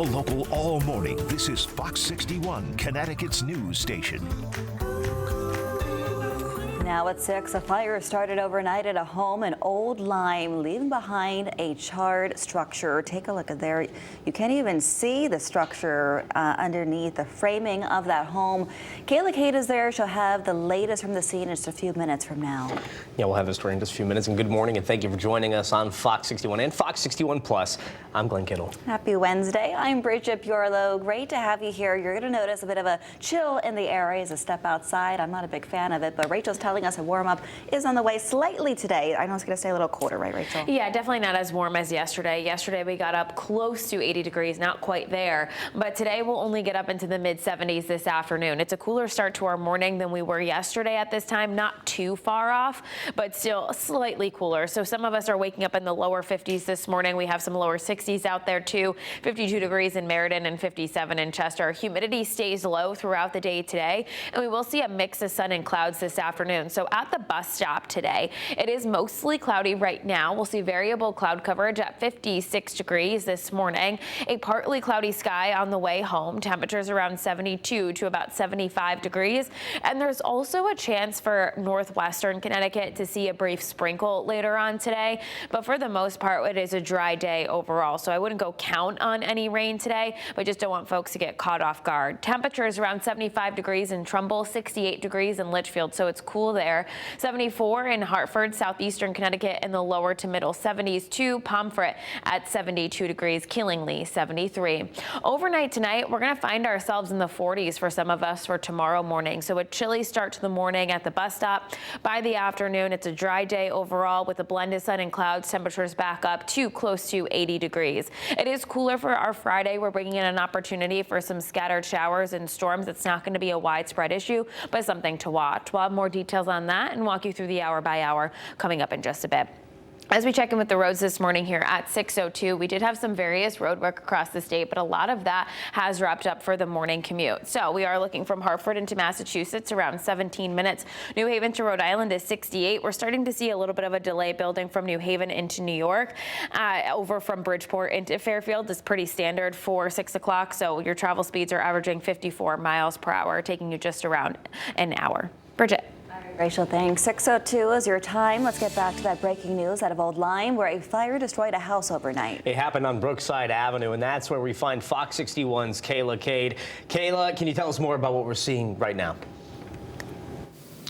local all morning. This is Fox 61, Connecticut's news station. Now at 6, a fire started overnight at a home in Old Lyme, leaving behind a charred structure. Take a look at there. You can't even see the structure underneath the framing of that home. Kayla Cade is there. She'll have the latest from the scene in just a few minutes from now. Yeah, we'll have this story in just a few minutes. And good morning, and thank you for joining us on Fox 61 and Fox 61 Plus. I'm Glenn Kittle. Happy Wednesday. I'm Bridget Piorlo. Great to have you here. You're going to notice a bit of a chill in the area as a step outside. I'm not a big fan of it, but Rachel's telling us a warm-up is on the way slightly today. I know it's going to stay a little colder, right, Rachel? Yeah, definitely not as warm as yesterday. Yesterday we got up close to 80 degrees, not quite there. But today we'll only get up into the mid-70s this afternoon. It's a cooler start to our morning than we were yesterday at this time. Not too far off, but still slightly cooler. So some of us are waking up in the lower 50s this morning. We have some lower 60s out there too. 52 degrees in Meriden and 57 in Chester. Humidity stays low throughout the day today, and we will see a mix of sun and clouds this afternoon. So at the bus stop today, it is mostly cloudy right now. We'll see variable cloud coverage at 56 degrees this morning. A partly cloudy sky on the way home. Temperatures around 72 to about 75 degrees. And there's also a chance for northwestern Connecticut to see a brief sprinkle later on today. But for the most part, it is a dry day overall. So I wouldn't go count on any rain today, but just don't want folks to get caught off guard. Temperatures around 75 degrees in Trumbull, 68 degrees in Litchfield. So it's cool there. 74 in Hartford, southeastern Connecticut in the lower to middle 70s to Pomfret at 72 degrees, Killingly 73. Overnight tonight, we're going to find ourselves in the 40s for some of us for tomorrow morning. So a chilly start to the morning at the bus stop. By the afternoon, it's a dry day overall with a blend of sun and clouds. Temperatures back up to close to 80 degrees. It is cooler for our Friday. We're bringing in an opportunity for some scattered showers and storms. It's not going to be a widespread issue, but something to watch. We'll have more details on that and walk you through the hour by hour coming up in just a bit. As we check in with the roads this morning here at 6:02, we did have some various road work across the state, but a lot of that has wrapped up for the morning commute. So we are looking from Hartford into Massachusetts around 17 minutes. New Haven to Rhode Island is 68. We're starting to see a little bit of a delay building from New Haven into New York. Over from Bridgeport into Fairfield is pretty standard for 6 o'clock. So your travel speeds are averaging 54 miles per hour, taking you just around an hour. Bridget. Rachel, thanks. 6:02 is your time. Let's get back to that breaking news out of Old Lyme, where a fire destroyed a house overnight. It happened on Brookside Avenue, and that's where we find Fox 61's Kayla Cade. Kayla, can you tell us more about what we're seeing right now?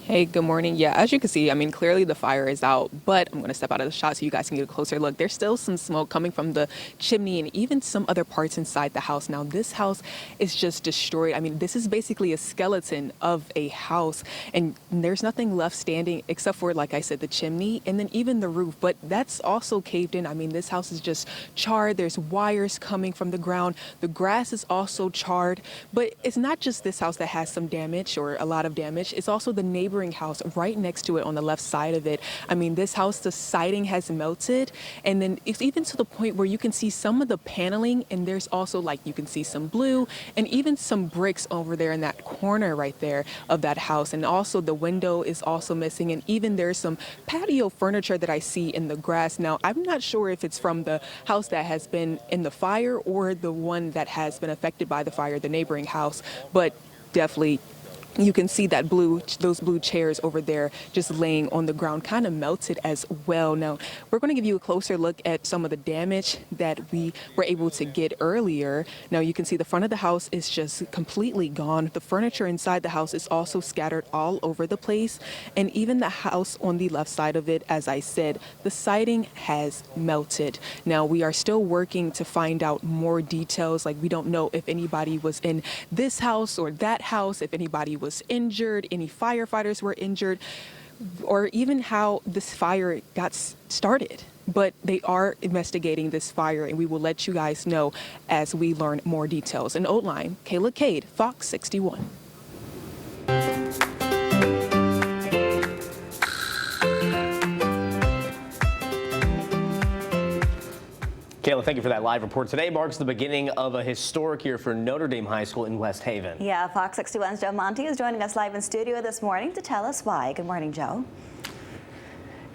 Hey, good morning. Yeah, as you can see, I mean, clearly the fire is out, but I'm going to step out of the shot so you guys can get a closer look. There's still some smoke coming from the chimney and even some other parts inside the house. Now, this house is just destroyed. I mean, this is basically a skeleton of a house, and there's nothing left standing except for, like I said, the chimney and then even the roof, but that's also caved in. I mean, this house is just charred. There's wires coming from the ground. The grass is also charred, but it's not just this house that has some damage or a lot of damage. It's also the neighboring house right next to it on the left side of it. I mean, this house, the siding has melted, and then it's even to the point where you can see some of the paneling, and there's also, like, you can see some blue and even some bricks over there in that corner right there of that house. And also the window is also missing, and even there's some patio furniture that I see in the grass. Now, I'm not sure if it's from the house that has been in the fire or the one that has been affected by the fire, the neighboring house, but definitely you can see that those blue chairs over there just laying on the ground, kind of melted as well. Now, we're going to give you a closer look at some of the damage that we were able to get earlier. Now, you can see the front of the house is just completely gone. The furniture inside the house is also scattered all over the place. And even the house on the left side of it, as I said, the siding has melted. Now, we are still working to find out more details. Like, we don't know if anybody was in this house or that house, if anybody was injured, any firefighters were injured, or even how this fire got started. But they are investigating this fire, and we will let you guys know as we learn more details. In Old Lyme, Kayla Cade, Fox 61. Kayla, thank you for that live report. Today marks the beginning of a historic year for Notre Dame High School in West Haven. Yeah, Fox 61's Joe Monty is joining us live in studio this morning to tell us why. Good morning, Joe.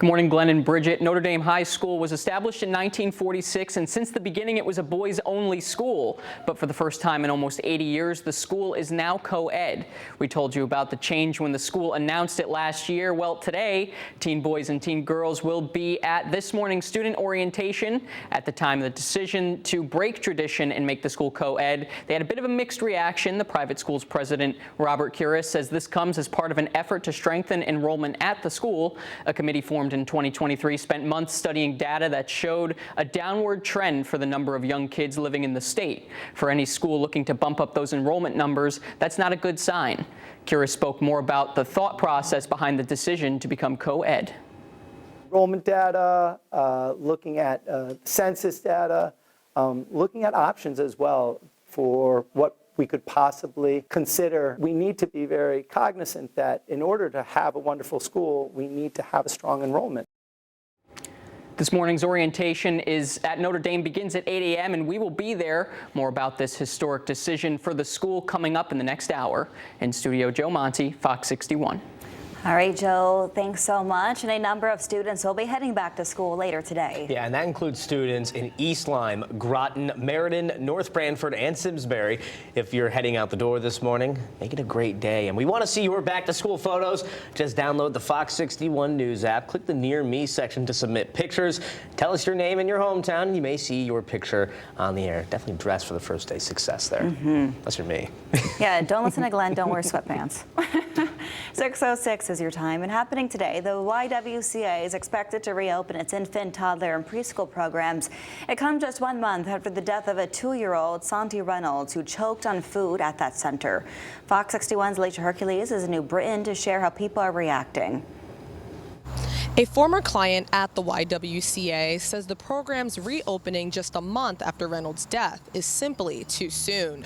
Good morning, Glenn and Bridget. Notre Dame High School was established in 1946, and since the beginning it was a boys-only school. But for the first time in almost 80 years, the school is now co-ed. We told you about the change when the school announced it last year. Well, today, teen boys and teen girls will be at this morning's student orientation. At the time of the decision to break tradition and make the school co-ed, they had a bit of a mixed reaction. The private school's president, Robert Curis, says this comes as part of an effort to strengthen enrollment at the school. A committee formed in 2023 spent months studying data that showed a downward trend for the number of young kids living in the state. For any school looking to bump up those enrollment numbers, that's not a good sign. Curis spoke more about the thought process behind the decision to become co-ed. Enrollment data, looking at census data, looking at options as well for what we could possibly consider. We need to be very cognizant that in order to have a wonderful school, we need to have a strong enrollment. This morning's orientation is at Notre Dame begins at 8 a.m. and we will be there. More about this historic decision for the school coming up in the next hour. In studio, Joe Monty, Fox 61. All right, Joe, thanks so much. And a number of students will be heading back to school later today. Yeah, and that includes students in East Lyme, Groton, Meriden, North Branford, and Simsbury. If you're heading out the door this morning, make it a great day. And we want to see your back to school photos. Just download the Fox 61 News app. Click the Near Me section to submit pictures. Tell us your name and your hometown, and you may see your picture on the air. Definitely dress for the first day success there. Unless you're me. Yeah, don't listen to Glenn. Don't wear sweatpants. 6:06 is your time. And happening today, the YWCA is expected to reopen its infant, toddler, and preschool programs. It comes just 1 month after the death of a 2-year-old, Santi Reynolds, who choked on food at that center. Fox 61's Alicia Hercules is in New Britain to share how people are reacting. A former client at the YWCA says the program's reopening just a month after Reynolds' death is simply too soon.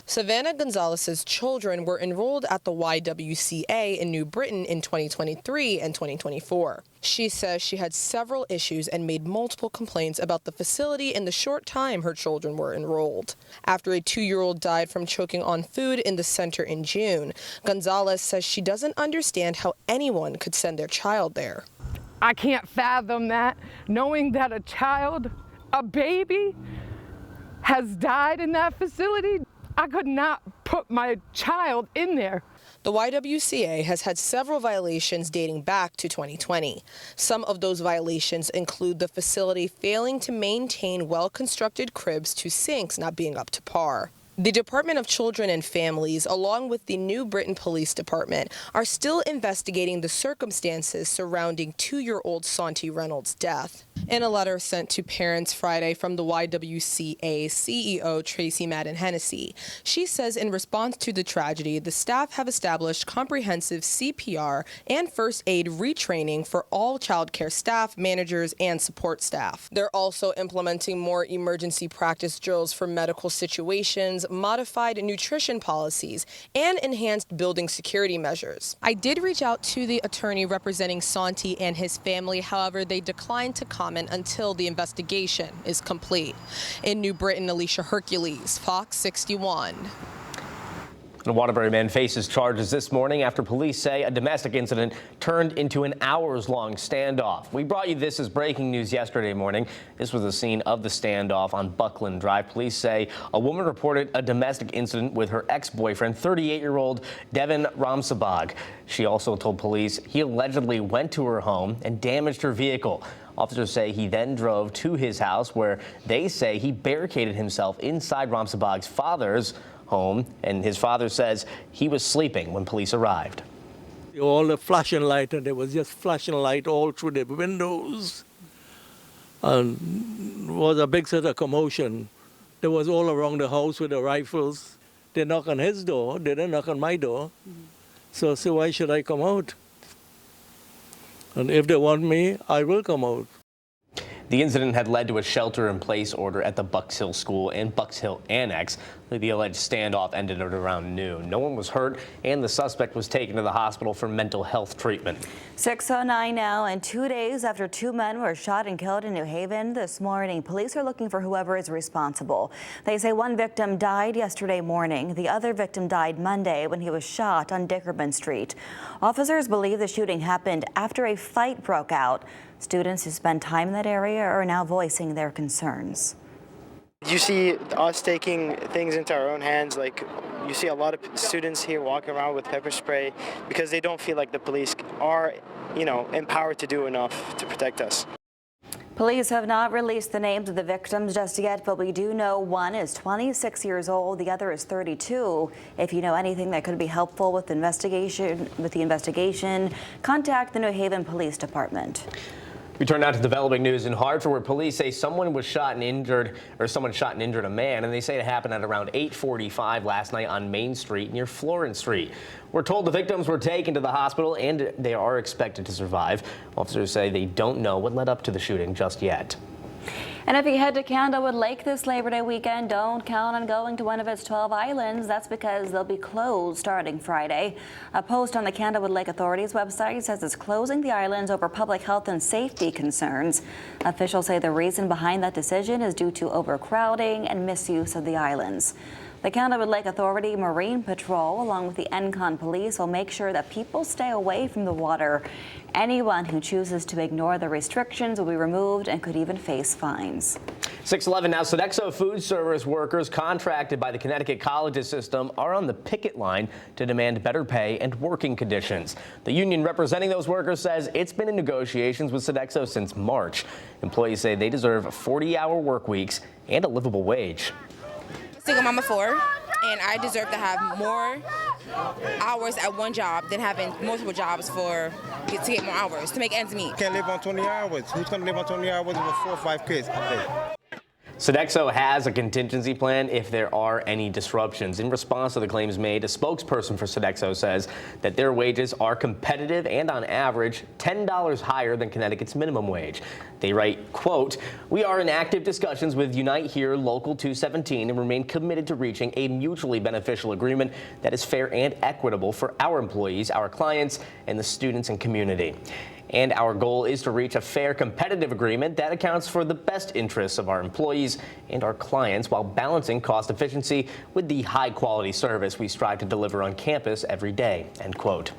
Savannah Gonzalez's children were enrolled at the YWCA in New Britain in 2023 and 2024. She says she had several issues and made multiple complaints about the facility in the short time her children were enrolled. After a 2-year-old died from choking on food in the center in June, Gonzalez says she doesn't understand how anyone could send their child there. I can't fathom that, knowing that a child, a baby, has died in that facility. I could not put my child in there. The YWCA has had several violations dating back to 2020. Some of those violations include the facility failing to maintain well-constructed cribs to sinks not being up to par. The Department of Children and Families, along with the New Britain Police Department, are still investigating the circumstances surrounding 2-year-old Santi Reynolds' death. In a letter sent to parents Friday from the YWCA CEO Tracy Madden Hennessy, she says in response to the tragedy, the staff have established comprehensive CPR and first aid retraining for all child care staff, managers, and support staff. They're also implementing more emergency practice drills for medical situations, modified nutrition policies, and enhanced building security measures. I did reach out to the attorney representing Santi and his family. However, they declined to comment until the investigation is complete. In New Britain, Alicia Hercules, Fox 61. A Waterbury man faces charges this morning after police say a domestic incident turned into an hours-long standoff. We brought you this as breaking news yesterday morning. This was the scene of the standoff on Buckland Drive. Police say a woman reported a domestic incident with her ex-boyfriend, 38-year-old Devin Ramsabag. She also told police he allegedly went to her home and damaged her vehicle. Officers say he then drove to his house where they say he barricaded himself inside Ramsabag's father's home, and his father says he was sleeping when police arrived. All the flashing light, and there was just flashing light all through the windows, and it was a big sort of commotion. There was all around the house with the rifles. They knock on his door, they didn't knock on my door. So why should I come out? And if they want me, I will come out. The incident had led to a shelter-in-place order at the Bucks Hill School and Bucks Hill Annex. The alleged standoff ended at around noon. No one was hurt, and the suspect was taken to the hospital for mental health treatment. 6:09 now, and 2 days after 2 men were shot and killed in New Haven this morning, police are looking for whoever is responsible. They say one victim died yesterday morning. The other victim died Monday when he was shot on Dickerman Street. Officers believe the shooting happened after a fight broke out. Students who spend time in that area are now voicing their concerns. You see us taking things into our own hands. Like, you see a lot of students here walking around with pepper spray because they don't feel like the police are, empowered to do enough to protect us. Police have not released the names of the victims just yet, but we do know one is 26 years old, the other is 32. If you know anything that could be helpful with the investigation, contact the New Haven Police Department. We turn now to developing news in Hartford, where police say someone shot and injured a man, and they say it happened at around 8:45 last night on Main Street near Florence Street. We're told the victims were taken to the hospital and they are expected to survive. Officers say they don't know what led up to the shooting just yet. And if you head to Candlewood Lake this Labor Day weekend, don't count on going to one of its 12 islands. That's because they'll be closed starting Friday. A post on the Candlewood Lake Authority's website says it's closing the islands over public health and safety concerns. Officials say the reason behind that decision is due to overcrowding and misuse of the islands. The Candlewood Lake Authority Marine Patrol, along with the ENCON police, will make sure that people stay away from the water. Anyone who chooses to ignore the restrictions will be removed and could even face fines. 6:11 now. Sodexo food service workers contracted by the Connecticut colleges system are on the picket line to demand better pay and working conditions. The union representing those workers says it's been in negotiations with Sodexo since March. Employees say they deserve 40-hour work weeks and a livable wage. Single mom of 4, and I deserve to have more hours at one job than having multiple jobs to get more hours, to make ends meet. Can't live on 20 hours. Who's going to live on 20 hours with 4 or 5 kids? Sodexo has a contingency plan if there are any disruptions. In response to the claims made, a spokesperson for Sodexo says that their wages are competitive and on average $10 higher than Connecticut's minimum wage. They write, quote, "We are in active discussions with Unite Here Local 217 and remain committed to reaching a mutually beneficial agreement that is fair and equitable for our employees, our clients, and the students and community. And our goal is to reach a fair, competitive agreement that accounts for the best interests of our employees and our clients while balancing cost efficiency with the high-quality service we strive to deliver on campus every day," end quote.